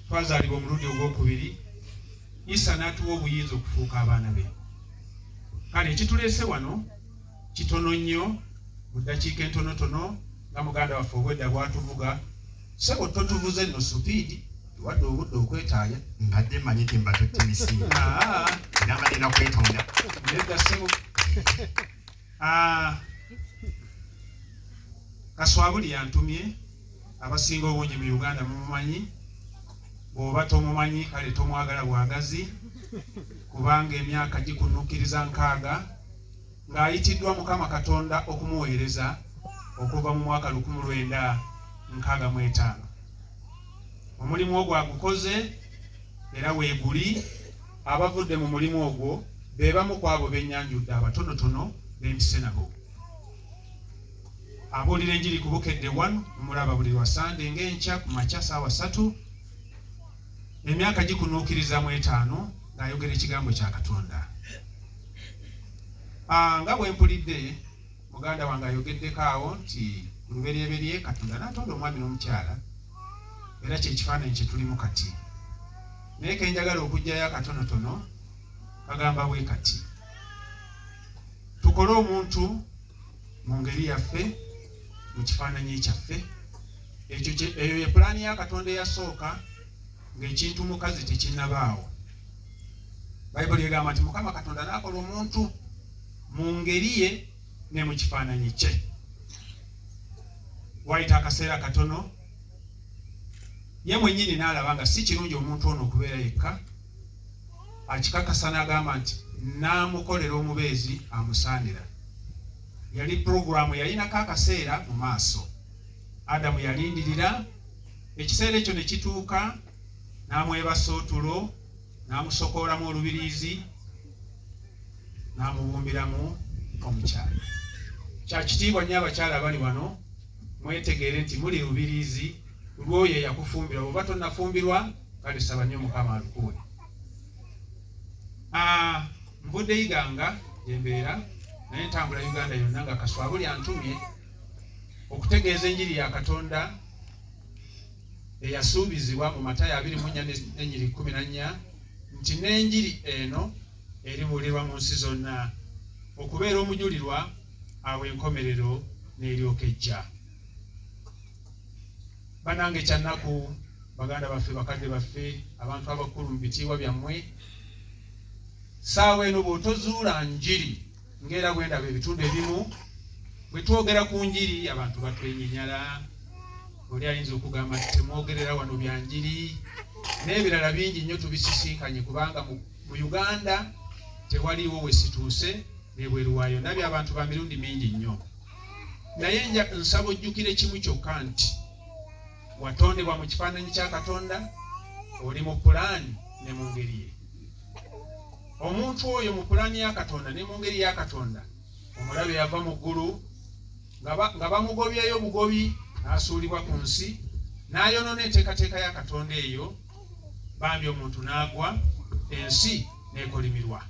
twazaalibwa omulundi ogwokubiri Isa n'atuwa obuyinza okufuuka abaana be. Kale ekituleese wano kitono nnyo mu ddakiika entonotono nga muganda waffe obwedda bwatuvuga. Sebo totuvuze nno supiidi wadde obudde okwetaaya. Mbadde mmanyi nti mbatutte misiima. Era mbalina kwetonda. Nedda sebo. Kaswabuli yantumye, abasinga obungi mu Uganda mumumanyi. Bw'oba tomumanyi kale tomwagala bwagazi, kubanga emyaka gikunuukiriza 6 ng'ayitiddwa Mukama Katonda okumuweereza okuva mu mwaka 1965. Omulimu ogwo agukoze era weeguli. Abavudde mu mulimu ogwo be bamu ku abo benyanjudde abatonotono b'empise nabo. Abuulira enjiri ku Bukedde 1 mumulaba buli lwa Sande ng'enkya ku makya ssaawa 3. Emyaka gikunuukiriza mu 5 ng'ayogera ekigambo kya Katonda. Nga bwe mpulidde muganda wange ayogeddeko awo nti lubereberye Katonda n'atonda omwami n'omukyala, era kyekifaananyi kye tulimu kati. Naye ke njagala okuggyayo akatonotono kagamba bwe kati: tukole omuntu mu ngeri yaffe, mu kifaananyi kyaffe. Eyo ye pulaani ya Katonda eyasooka ng'ekintu mukazi tekinnabaawo. Bayibuli egamba nti Mukama Katonda n'akola omuntu mu ngeri ye ne mu kifaananyi kye. Wayita akaseera katono ye mwennyini n'alaba nga si kirungi omuntu ono okubeera yekka. Akikakasa n'agamba nti n'amukolera omubeezi amusaanira. Yali puroguramu yalinako akaseera mu maaso. Adamu yalindirira, ekiseera ekyo ne kituuka, n'amwebasa otulo, n'amusokoolamu olubiriizi, n'amubumbiramu omukyala. Kya kitiibwa nnyo abakyala abali wano, mwetegeere nti muli lubiriizi lw'oyo eyakufumbira. Bw'oba tonnafumbirwa kale saba nnyo Mukama alukuwe. Nvudde Iganga gye mbeera, naye ntambula Uganda yonna nga Kaswabuli antumye okutegeeza enjiri ya Katonda eyasuubizibwa mu Matayo 24:14 nti n'enjiri eno eribuulirwa mu nsi zonna okubeera omujulirwa awo enkomerero n'eryoka ejja. Banange kyannaku, baganda baffe, bakadde baffe, abantu abakulu mu bitiibwa byammwe, saawa eno bw'otozuula njiri ng'era bwe ndaba ebitundu ebimu bwe twogera ku njiri abantu batwenyinyala. Oli ayinza okugamba nti temwogerera wano bya njiri, n'ebirala bingi nnyo tubisisinkanye, kubanga mu Uganda tewaliwo we situuse n'ebweru waayo. Ndabye abantu ba mirundi mingi nnyo, naye nsaba ojjukire kimu kyokka nti watondebwa mu kifaananyi kya Katonda, oli mu pulaani ne mu ngeri ye. Omuntu oyo mu pulaani ya Katonda ne mu ngeri ya Katonda, omulabe yava mu ggulu nga bamugobyeyo bugobi, n'asuulibwa ku nsi, n'ayonoona enteekateeka ya Katonda eyo, bambi omuntu n'agwa, ensi n'ekolimirwa.